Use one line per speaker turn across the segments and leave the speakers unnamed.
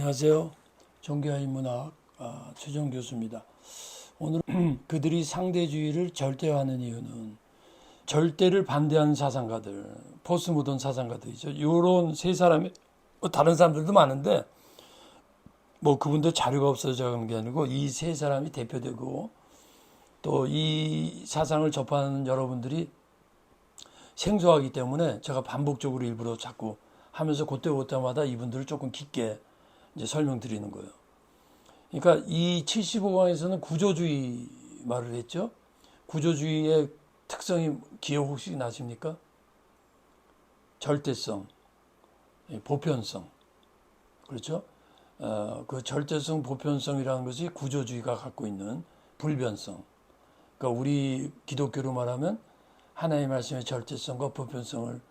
안녕하세요. 종교인문학 최종 교수입니다. 오늘은 그들이 상대주의를 절대화하는 이유는 절대를 반대하는 사상가들, 포스모던 사상가들이죠. 이런 세 사람이 다른 사람들도 많은데 뭐 그분들 자료가 없어서 그런 게 아니고 이 세 사람이 대표되고 또 이 사상을 접하는 여러분들이 생소하기 때문에 제가 반복적으로 일부러 자꾸 하면서 그때마다 이분들을 조금 깊게 이제 설명드리는 거예요. 그러니까 이 75강에서는 구조주의 말을 했죠. 구조주의의 특성이 기억 혹시 나십니까? 절대성, 보편성. 그렇죠? 그 절대성, 보편성이라는 것이 구조주의가 갖고 있는 불변성. 그러니까 우리 기독교로 말하면 하나님의 말씀의 절대성과 보편성을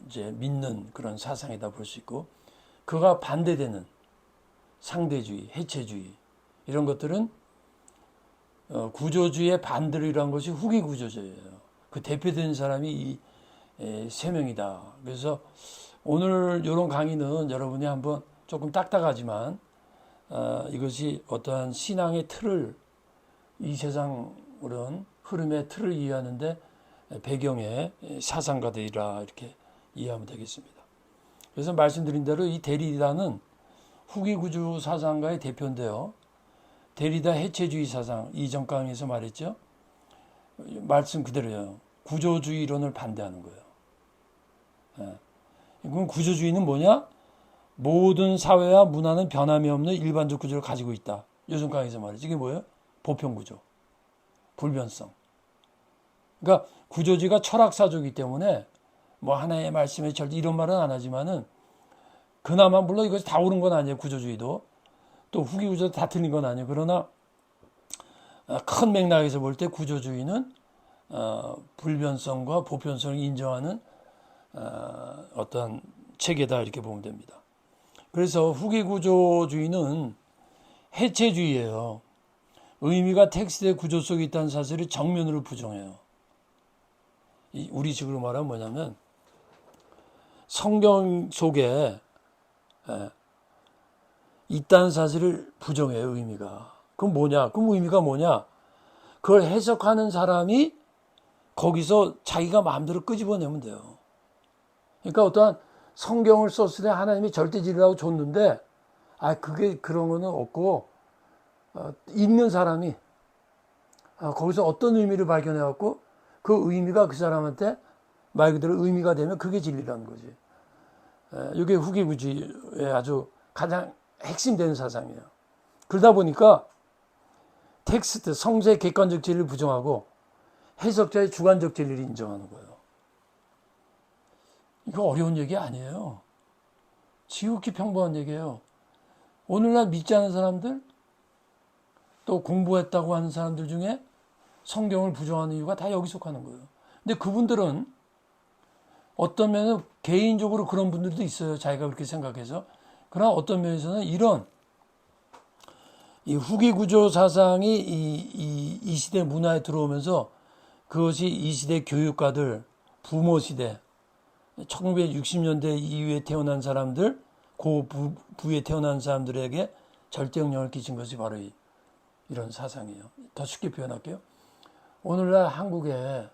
이제 믿는 그런 사상이다 볼 수 있고, 그가 반대되는 상대주의, 해체주의 이런 것들은 구조주의의 반대로 일어난 것이 후기 구조주의예요. 그 대표되는 사람이 이 세 명이다. 그래서 오늘 이런 강의는 여러분이 한번 조금 딱딱하지만 이것이 어떠한 신앙의 틀을, 이 세상 그런 흐름의 틀을 이해하는데 배경의 사상가들이라 이렇게 이해하면 되겠습니다. 그래서 말씀드린 대로 이 데리다는 후기 구조 사상가의 대표인데요. 데리다 해체주의 사상, 이전 강의에서 말했죠. 말씀 그대로예요. 구조주의 이론을 반대하는 거예요. 그럼 구조주의는 뭐냐? 모든 사회와 문화는 변함이 없는 일반적 구조를 가지고 있다. 요즘 강의에서 말했죠. 이게 뭐예요? 보편구조, 불변성. 그러니까 구조주의가 철학사조이기 때문에 뭐 하나의 말씀의 절대 이런 말은 안 하지만은 그나마 물론 이것이 다 옳은 건 아니에요. 구조주의도 또 후기 구조도 다 틀린 건 아니에요. 그러나 큰 맥락에서 볼 때 구조주의는 불변성과 보편성을 인정하는 어떤 체계다 이렇게 보면 됩니다. 그래서 후기 구조주의는 해체주의예요. 의미가 텍스트의 구조 속에 있다는 사실을 정면으로 부정해요. 우리식으로 말하면 뭐냐면 성경 속에 있다는 사실을 부정해요. 의미가. 그럼 뭐냐? 그럼 의미가 뭐냐? 그걸 해석하는 사람이 거기서 자기가 마음대로 끄집어내면 돼요. 그러니까 어떠한 성경을 썼을 때 하나님이 절대진리라고 줬는데 그게 그런 거는 없고 읽는 사람이 거기서 어떤 의미를 발견해갖고 그 의미가 그 사람한테 말 그대로 의미가 되면 그게 진리라는 거지. 이게 후기구주의 아주 가장 핵심되는 사상이에요. 그러다 보니까 텍스트, 성서의 객관적 진리를 부정하고 해석자의 주관적 진리를 인정하는 거예요. 이거 어려운 얘기 아니에요. 지극히 평범한 얘기예요. 오늘날 믿지 않는 사람들, 또 공부했다고 하는 사람들 중에 성경을 부정하는 이유가 다 여기 속하는 거예요. 근데 그분들은 어떤 면은 개인적으로 그런 분들도 있어요. 자기가 그렇게 생각해서. 그러나 어떤 면에서는 이런 이 후기 구조 사상이 이 시대 문화에 들어오면서 그것이 이 시대 교육가들, 부모 시대, 1960년대 이후에 태어난 사람들, 부에 태어난 사람들에게 절대 영향을 끼친 것이 바로 이런 사상이에요. 더 쉽게 표현할게요. 오늘날 한국에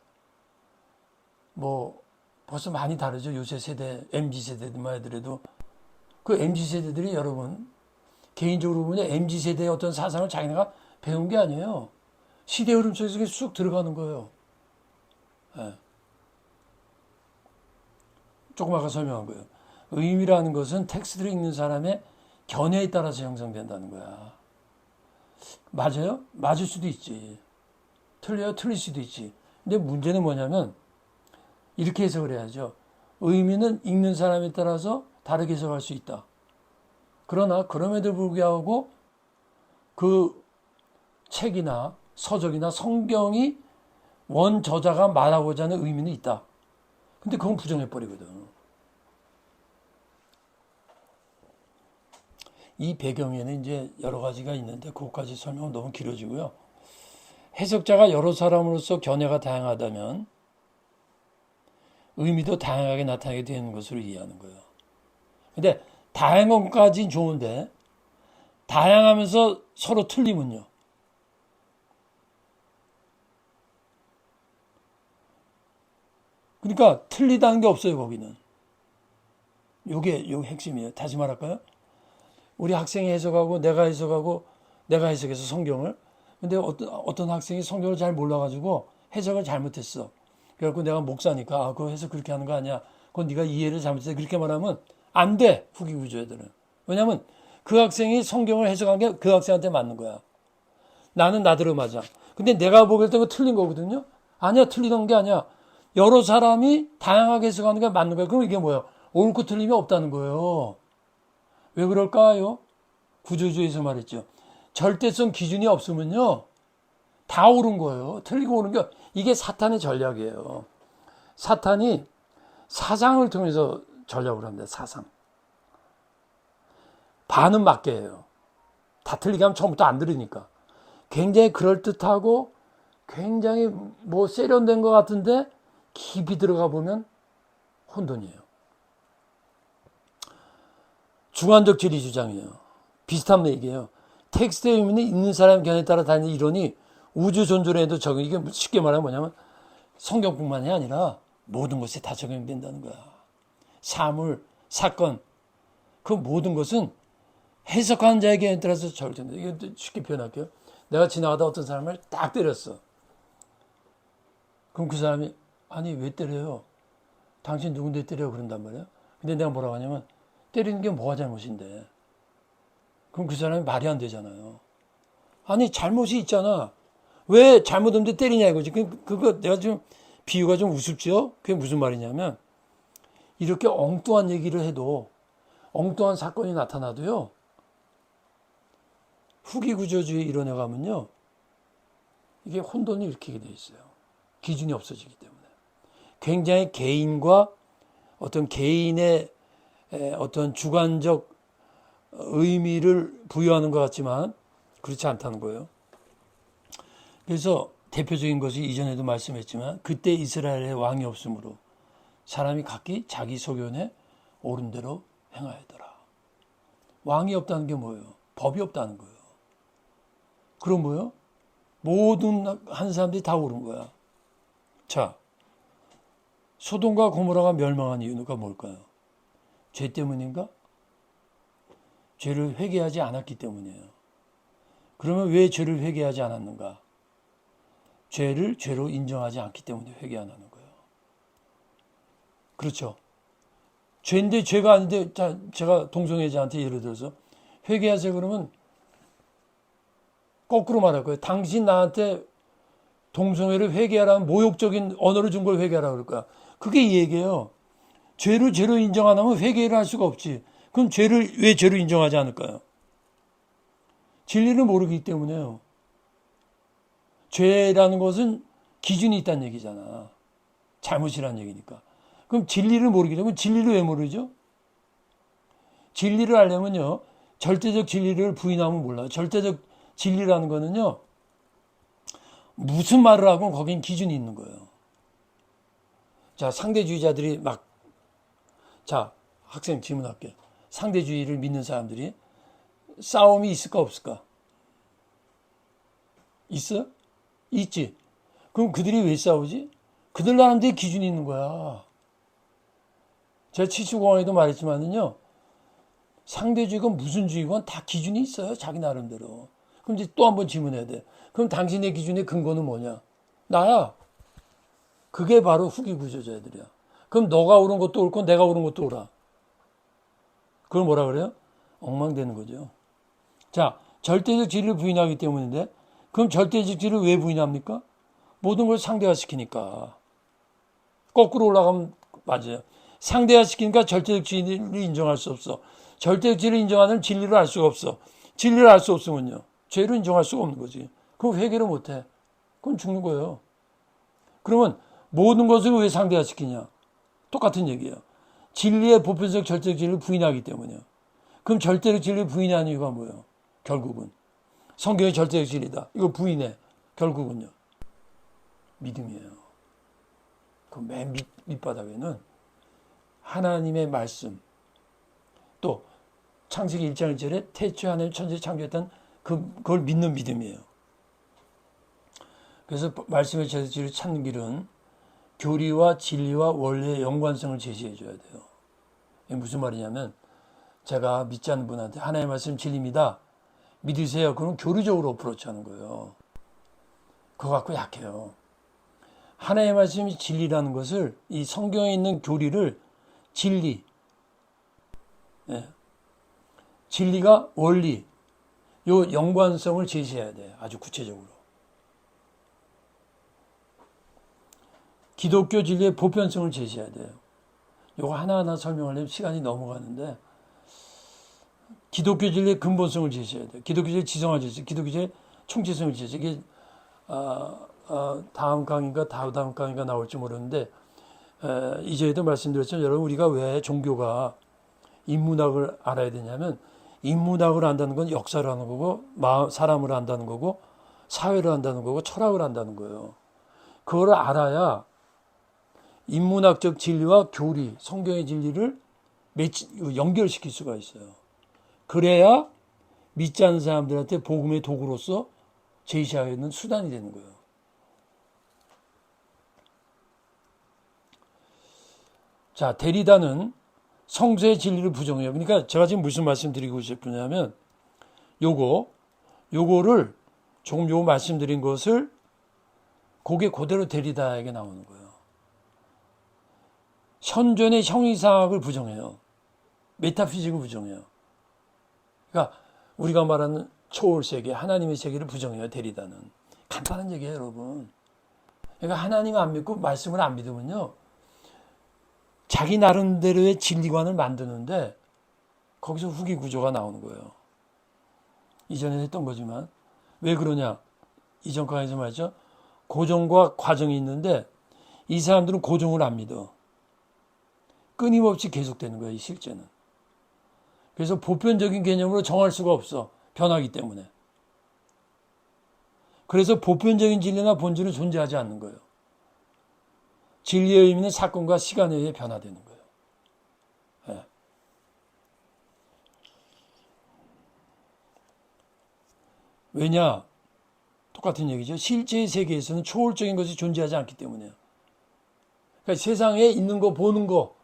뭐 벌써 많이 다르죠. 요새 세대, MZ세대들만 하더라도 그 MZ세대들이 여러분 개인적으로 보면 MZ세대의 어떤 사상을 자기네가 배운 게 아니에요. 시대 흐름 속에서 쑥 들어가는 거예요. 조금 아까 설명한 거예요. 의미라는 것은 텍스트를 읽는 사람의 견해에 따라서 형성된다는 거야. 맞아요? 맞을 수도 있지. 틀려요? 틀릴 수도 있지. 근데 문제는 뭐냐면 이렇게 해석을 해야죠. 의미는 읽는 사람에 따라서 다르게 해석할 수 있다. 그러나 그럼에도 불구하고 그 책이나 서적이나 성경이 원 저자가 말하고자 하는 의미는 있다. 근데 그건 부정해버리거든. 이 배경에는 이제 여러 가지가 있는데 그것까지 설명은 너무 길어지고요. 해석자가 여러 사람으로서 견해가 다양하다면 의미도 다양하게 나타나게 되는 것으로 이해하는 거예요. 근데 다양한 것까지는 좋은데 다양하면서 서로 틀리면요. 그러니까 틀리다는 게 없어요, 거기는. 요게 핵심이에요. 다시 말할까요? 우리 학생이 해석하고 내가 해석하고 내가 해석해서 성경을. 근데 어떤 학생이 성경을 잘 몰라가지고 해석을 잘못했어. 그래갖고 내가 목사니까 그거 해석 그렇게 하는 거 아니야. 그건 네가 이해를 잘못했어. 그렇게 말하면 안 돼. 후기 구조애들은. 왜냐면 그 학생이 성경을 해석한 게 그 학생한테 맞는 거야. 나는 나대로 맞아. 근데 내가 보기에 그거 틀린 거거든요. 아니야, 틀리던 게 아니야. 여러 사람이 다양하게 해석하는 게 맞는 거야. 그럼 이게 뭐야? 옳고 틀림이 없다는 거예요. 왜 그럴까요? 구조주의에서 말했죠. 절대성 기준이 없으면요. 다 옳은 거예요. 틀리고 옳은 게 이게 사탄의 전략이에요. 사탄이 사상을 통해서 전략을 합니다. 사상. 반은 맞게 해요. 다 틀리게 하면 처음부터 안 들으니까. 굉장히 그럴듯하고 굉장히 뭐 세련된 것 같은데 깊이 들어가 보면 혼돈이에요. 주관적 진리 주장이에요. 비슷한 얘기예요. 텍스트의 의미는 있는 사람 견해에 따라 다니는 이론이 우주 존존에도 적용. 이게 쉽게 말하면 뭐냐면 성경뿐만이 아니라 모든 것에 다 적용된다는 거야. 사물, 사건, 그 모든 것은 해석하는 자의 견해에 따라서 적용된다. 이거 쉽게 표현할게요. 내가 지나가다 어떤 사람을 딱 때렸어. 그럼 그 사람이 아니 왜 때려요? 당신 누군데 때려? 그런단 말이야. 근데 내가 뭐라고 하냐면 때리는 게 뭐가 잘못인데. 그럼 그 사람이 말이 안 되잖아요. 아니 잘못이 있잖아. 왜 잘못 없는데 때리냐 이거지. 그거 내가 좀 비유가 좀 우습죠? 그게 무슨 말이냐면 이렇게 엉뚱한 얘기를 해도 엉뚱한 사건이 나타나도요. 후기 구조주의 이론에 가면요. 이게 혼돈이 일으키게 돼 있어요. 기준이 없어지기 때문에. 굉장히 개인과 어떤 개인의 어떤 주관적 의미를 부여하는 것 같지만 그렇지 않다는 거예요. 그래서 대표적인 것이 이전에도 말씀했지만 그때 이스라엘에 왕이 없으므로 사람이 각기 자기 소견에 옳은 대로 행하였더라. 왕이 없다는 게 뭐예요? 법이 없다는 거예요. 그럼 뭐예요? 모든 한 사람들이 다 옳은 거야. 자, 소돔과 고모라가 멸망한 이유가 뭘까요? 죄 때문인가? 죄를 회개하지 않았기 때문이에요. 그러면 왜 죄를 회개하지 않았는가? 죄를 죄로 인정하지 않기 때문에 회개 안 하는 거예요. 그렇죠. 죄인데 죄가 아닌데 제가 동성애자한테 예를 들어서 회개하세요 그러면 거꾸로 말할 거예요. 당신 나한테 동성애를 회개하라는 모욕적인 언어를 준 걸 회개하라 그럴 거야. 그게 이 얘기예요. 죄를 죄로 인정 안 하면 회개를 할 수가 없지. 그럼 죄를 왜 죄로 인정하지 않을까요? 진리를 모르기 때문에요. 죄라는 것은 기준이 있다는 얘기잖아. 잘못이라는 얘기니까. 그럼 진리를 모르기 때문에 진리를 왜 모르죠? 진리를 알려면요. 절대적 진리를 부인하면 몰라요. 절대적 진리라는 거는요. 무슨 말을 하건 거긴 기준이 있는 거예요. 자, 상대주의자들이 자, 학생 질문할게요. 상대주의를 믿는 사람들이 싸움이 있을까 없을까? 있어? 있지. 그럼 그들이 왜 싸우지? 그들 나름대로 기준이 있는 거야. 제가 75강에도 말했지만은요. 상대주의건 무슨 주의건 다 기준이 있어요. 자기 나름대로. 그럼 이제 또 한 번 질문해야 돼. 그럼 당신의 기준의 근거는 뭐냐? 나야. 그게 바로 후기 구조자들이야. 그럼 너가 옳은 것도 옳고 내가 옳은 것도 옳아. 그걸 뭐라 그래요? 엉망되는 거죠. 자, 절대적 진리를 부인하기 때문인데 그럼 절대적 진리를 왜 부인합니까? 모든 걸 상대화시키니까. 거꾸로 올라가면 맞아요. 상대화시키니까 절대적 진리를 인정할 수 없어. 절대적 진리를 인정하는 진리를 알 수가 없어. 진리를 알 수 없으면요. 죄를 인정할 수가 없는 거지. 그럼 회개를 못해. 그건 죽는 거예요. 그러면 모든 것을 왜 상대화시키냐? 똑같은 얘기예요. 진리의 보편적 절대적 진리를 부인하기 때문이에요. 그럼 절대적 진리를 부인하는 이유가 뭐예요? 결국은. 성경의 절대적 진리다. 이거 부인해. 결국은요. 믿음이에요. 그 맨 밑바닥에는 하나님의 말씀, 또 창세기 1장 1절에 태초에 하나님 천지를 창조했던 그걸 믿는 믿음이에요. 그래서 말씀의 제자를 찾는 길은 교리와 진리와 원리의 연관성을 제시해 줘야 돼요. 이게 무슨 말이냐면 제가 믿지 않는 분한테 하나님의 말씀 진리입니다. 믿으세요. 그럼 교리적으로 어프로치하는 거예요. 그거 갖고 약해요. 하나님의 말씀이 진리라는 것을 이 성경에 있는 교리를 진리, 진리가 원리, 요 연관성을 제시해야 돼요. 아주 구체적으로. 기독교 진리의 보편성을 제시해야 돼요. 요거 하나하나 설명하려면 시간이 넘어가는데 기독교 진리의 근본성을 제시해야 돼요. 기독교 진리의 지성을 제시, 기독교 진리의 총체성을 제시. 이게 다음 강의인가 다음 강의가 나올지 모르는데 이제도 말씀드렸지만 여러분 우리가 왜 종교가 인문학을 알아야 되냐면 인문학을 안다는 건 역사를 하는 거고 사람을 안다는 거고 사회를 안다는 거고 철학을 안다는 거예요. 그걸 알아야 인문학적 진리와 교리, 성경의 진리를 연결시킬 수가 있어요. 그래야 믿지 않는 사람들한테 복음의 도구로서 제시하는 수단이 되는 거예요. 자, 데리다는 성서의 진리를 부정해요. 그러니까 제가 지금 무슨 말씀 드리고 싶으냐면 요거를 조금 요 말씀드린 것을 그게 그대로 데리다에게 나오는 거예요. 현존의 형이상학을 부정해요. 메타피직을 부정해요. 그러니까 우리가 말하는 초월 세계, 하나님의 세계를 부정해요. 데리다는. 간단한 얘기예요, 여러분. 그러니까 하나님 안 믿고 말씀을 안 믿으면요. 자기 나름대로의 진리관을 만드는데 거기서 후기 구조가 나오는 거예요. 이전에 했던 거지만 왜 그러냐? 이전 강의에서 말이죠. 고정과 과정이 있는데 이 사람들은 고정을 안 믿어. 끊임없이 계속되는 거예요. 이 실제는. 그래서 보편적인 개념으로 정할 수가 없어. 변하기 때문에. 그래서 보편적인 진리나 본질은 존재하지 않는 거예요. 진리의 의미는 사건과 시간에 의해 변화되는 거예요. 네. 왜냐? 똑같은 얘기죠. 실제의 세계에서는 초월적인 것이 존재하지 않기 때문에요. 그러니까 세상에 있는 거, 보는 거,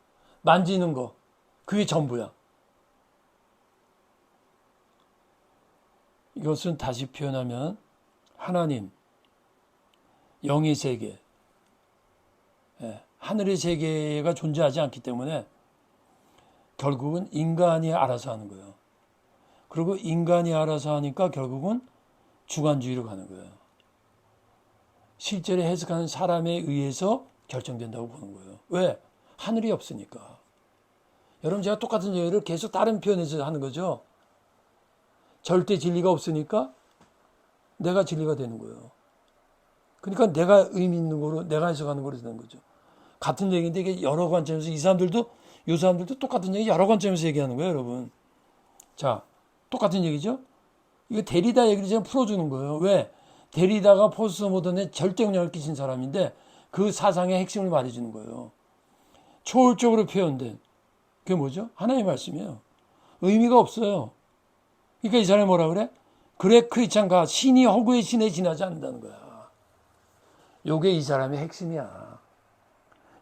만지는 거, 그게 전부야. 이것은 다시 표현하면 하나님, 영의 세계, 하늘의 세계가 존재하지 않기 때문에 결국은 인간이 알아서 하는 거예요. 그리고 인간이 알아서 하니까 결국은 주관주의로 가는 거예요. 실제로 해석하는 사람에 의해서 결정된다고 보는 거예요. 왜? 하늘이 없으니까. 여러분 제가 똑같은 얘기를 계속 다른 표현에서 하는 거죠. 절대 진리가 없으니까 내가 진리가 되는 거예요. 그러니까 내가 의미 있는 거로 내가 해석하는 거로 되는 거죠. 같은 얘기인데 이게 여러 관점에서 이 사람들도 똑같은 얘기 여러 관점에서 얘기하는 거예요, 여러분. 자, 똑같은 얘기죠. 이거 데리다 얘기를 제가 풀어주는 거예요. 왜? 데리다가 포스트 모던에 절대 영향을 끼친 사람인데 그 사상의 핵심을 말해주는 거예요. 초월적으로 표현된 그게 뭐죠? 하나님의 말씀이에요. 의미가 없어요. 그러니까 이 사람이 뭐라 그래? 그래 크리스찬가 신이 허구의 신에 지나지 않는다는 거야. 요게 이 사람의 핵심이야.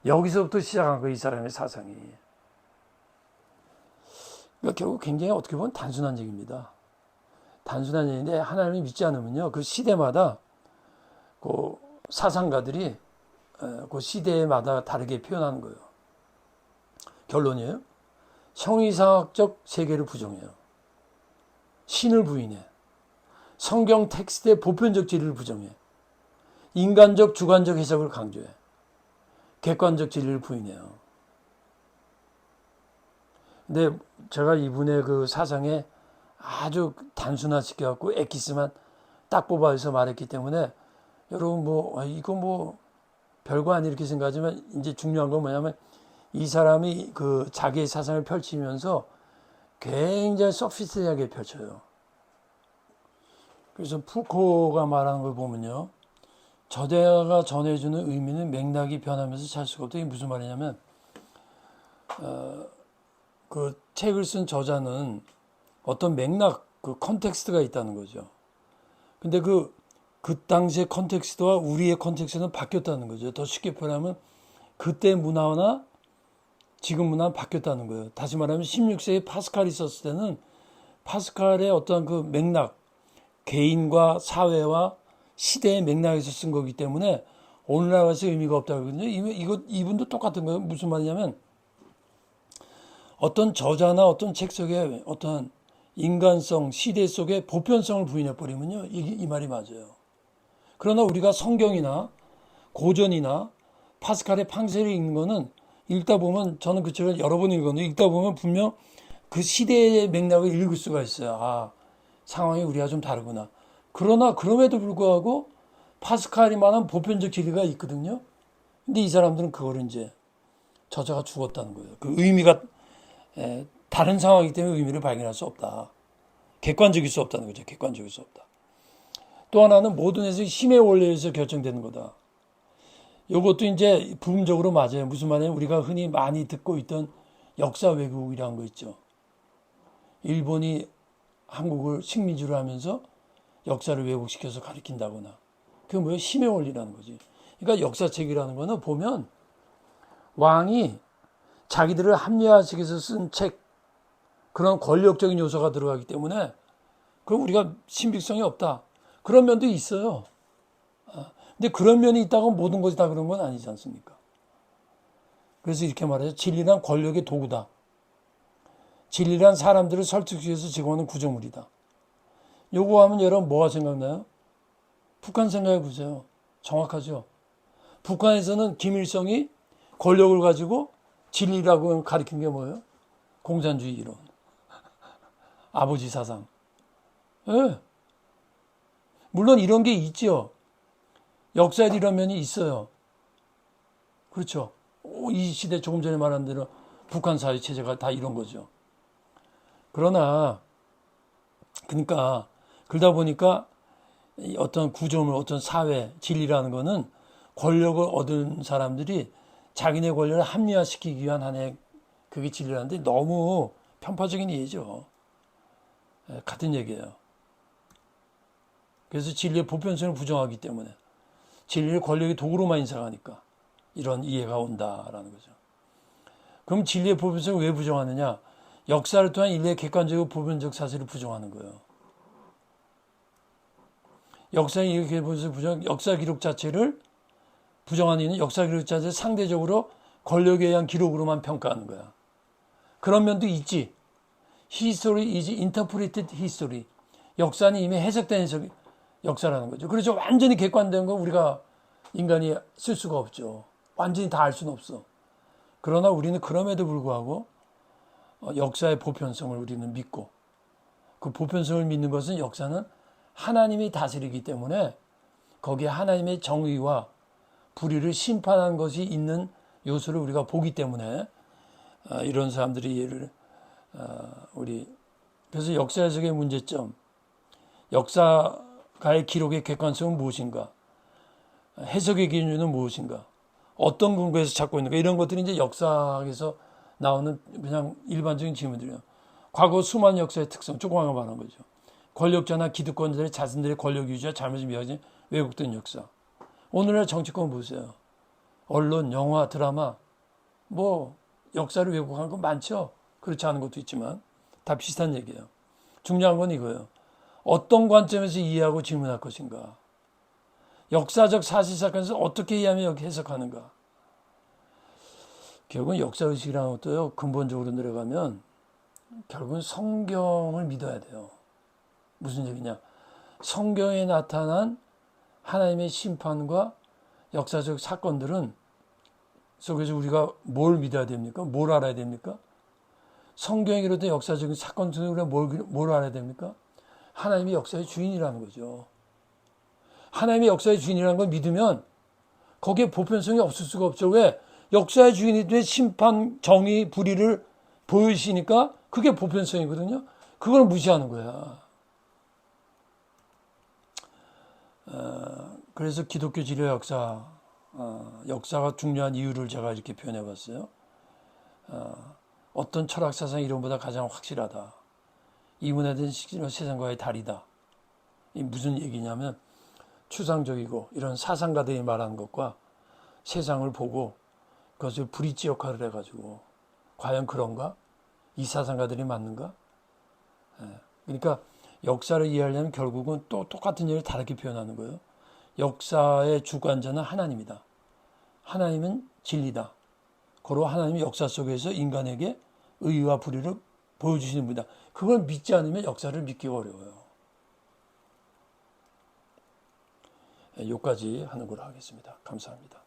여기서부터 시작한 거야, 이 사람의 사상이. 그러니까 결국 굉장히 어떻게 보면 단순한 얘기입니다. 단순한 얘기인데 하나님을 믿지 않으면요. 그 시대마다 그 사상가들이 그 시대마다 다르게 표현하는 거예요. 결론이에요. 형이상학적 세계를 부정해요. 신을 부인해. 성경 텍스트의 보편적 진리를 부정해. 인간적 주관적 해석을 강조해. 객관적 진리를 부인해요. 근데 제가 이분의 그 사상에 아주 단순화시켜갖고 엑기스만 딱 뽑아서 말했기 때문에 여러분 이거 별거 아니 이렇게 생각하지만 이제 중요한 건 뭐냐면 이 사람이 그 자기의 사상을 펼치면서 굉장히 소피스틱하게 펼쳐요. 그래서 푸코가 말하는 걸 보면요. 저대가 전해주는 의미는 맥락이 변하면서 잘 수가 없다. 이게 무슨 말이냐면 그 책을 쓴 저자는 어떤 맥락, 그 컨텍스트가 있다는 거죠. 근데 그 당시의 컨텍스트와 우리의 컨텍스트는 바뀌었다는 거죠. 더 쉽게 표현하면 그때 문화나 지금 문화는 바뀌었다는 거예요. 다시 말하면 16세기 파스칼이 있었을 때는 파스칼의 어떤 그 맥락, 개인과 사회와 시대의 맥락에서 쓴 거기 때문에 오늘날 와서 의미가 없다고 그러거든요. 이분도 똑같은 거예요. 무슨 말이냐면 어떤 저자나 어떤 책 속에 어떤 인간성, 시대 속에 보편성을 부인해버리면요. 이 말이 맞아요. 그러나 우리가 성경이나 고전이나 파스칼의 팡세를 읽는 거는 읽다 보면 저는 그 책을 여러 번 읽었는데 읽다 보면 분명 그 시대의 맥락을 읽을 수가 있어요. 아, 상황이 우리가 좀 다르구나. 그러나 그럼에도 불구하고 파스칼이 말한 보편적 진리가 있거든요. 근데 이 사람들은 그걸 이제 저자가 죽었다는 거예요. 그 의미가 다른 상황이기 때문에 의미를 발견할 수 없다. 객관적일 수 없다는 거죠. 객관적일 수 없다. 또 하나는 모든 해석이 힘의 원리에서 결정되는 거다. 이것도 이제 부분적으로 맞아요. 무슨 말이냐면 우리가 흔히 많이 듣고 있던 역사 왜곡이라는 거 있죠. 일본이 한국을 식민지로 하면서 역사를 왜곡시켜서 가리킨다거나. 그게 뭐예요? 힘의 원리라는 거지. 그러니까 역사책이라는 거는 보면 왕이 자기들을 합리화시켜서 쓴 책, 그런 권력적인 요소가 들어가기 때문에 그럼 우리가 신빙성이 없다. 그런 면도 있어요. 근데 그런 면이 있다고 모든 것이 다 그런 건 아니지 않습니까? 그래서 이렇게 말해요. 진리란 권력의 도구다. 진리란 사람들을 설득하기 위해서 제공하는 구조물이다. 요거 하면 여러분 뭐가 생각나요? 북한 생각해 보세요. 정확하죠? 북한에서는 김일성이 권력을 가지고 진리라고 가리킨 게 뭐예요? 공산주의 이론. 아버지 사상. 예. 물론 이런 게 있죠. 역사에 이런 면이 있어요. 그렇죠. 이 시대 조금 전에 말한 대로 북한 사회 체제가 다 이런 거죠. 그러나 그러니까 그러다 보니까 어떤 구조물, 어떤 사회, 진리라는 거는 권력을 얻은 사람들이 자기네 권력을 합리화시키기 위한 하나의 그게 진리라는데 너무 편파적인 이해죠. 같은 얘기예요. 그래서 진리의 보편성을 부정하기 때문에 진리를 권력의 도구로만 인식하니까 이런 이해가 온다라는 거죠. 그럼 진리의 보편성을 왜 부정하느냐? 역사를 통한 인류의 객관적이고 보편적 사실을 부정하는 거예요. 역사의 이렇게 부정, 역사 기록 자체를 부정하는 이유는 역사 기록 자체를 상대적으로 권력에 의한 기록으로만 평가하는 거야. 그런 면도 있지. History is interpreted history. 역사는 이미 해석된 역사라는 거죠. 그래서 완전히 객관된 거 우리가 인간이 쓸 수가 없죠. 완전히 다 알 수는 없어. 그러나 우리는 그럼에도 불구하고 역사의 보편성을 우리는 믿고 그 보편성을 믿는 것은 역사는 하나님이 다스리기 때문에 거기에 하나님의 정의와 불의를 심판한 것이 있는 요소를 우리가 보기 때문에 이런 사람들이 이해를 그래서 역사 해석의 문제점, 역사가의 기록의 객관성은 무엇인가, 해석의 기준은 무엇인가, 어떤 근거에서 찾고 있는가, 이런 것들이 이제 역사에서 나오는 그냥 일반적인 질문들이에요. 과거 수많은 역사의 특성, 조그마한 말한 거죠. 권력자나 기득권자들의 자신들의 권력 유지와 잘못을 미화하지 왜곡된 역사. 오늘날 정치권 보세요. 언론, 영화, 드라마, 뭐 역사를 왜곡하는 건 많죠. 그렇지 않은 것도 있지만 다 비슷한 얘기예요. 중요한 건 이거예요. 어떤 관점에서 이해하고 질문할 것인가. 역사적 사실 사건에서 어떻게 이해하며 해석하는가. 결국은 역사의식이라는 것도요. 근본적으로 내려가면 결국은 성경을 믿어야 돼요. 무슨 얘기냐. 성경에 나타난 하나님의 심판과 역사적 사건들은 속에서 우리가 뭘 믿어야 됩니까? 뭘 알아야 됩니까? 성경에 이르던 역사적인 사건 중에 우리가 뭘 알아야 됩니까? 하나님이 역사의 주인이라는 거죠. 하나님이 역사의 주인이라는 걸 믿으면 거기에 보편성이 없을 수가 없죠. 왜? 역사의 주인이 된 심판, 정의, 불의를 보여주시니까 그게 보편성이거든요. 그걸 무시하는 거야. 그래서 기독교 진료 역사, 역사가 중요한 이유를 제가 이렇게 표현해 봤어요. 어떤 철학 사상 이론보다 가장 확실하다. 이문화된 시기는 세상과의 다리다. 이 무슨 얘기냐면 추상적이고 이런 사상가들이 말하는 것과 세상을 보고 그것을 브릿지 역할을 해가지고 과연 그런가? 이 사상가들이 맞는가? 그러니까 역사를 이해하려면 결국은 또 똑같은 일을 다르게 표현하는 거예요. 역사의 주관자는 하나님이다. 하나님은 진리다. 고로 하나님은 역사 속에서 인간에게 의와 불의를 보여주시는 분이다. 그걸 믿지 않으면 역사를 믿기가 어려워요. 여기까지 하는 걸로 하겠습니다. 감사합니다.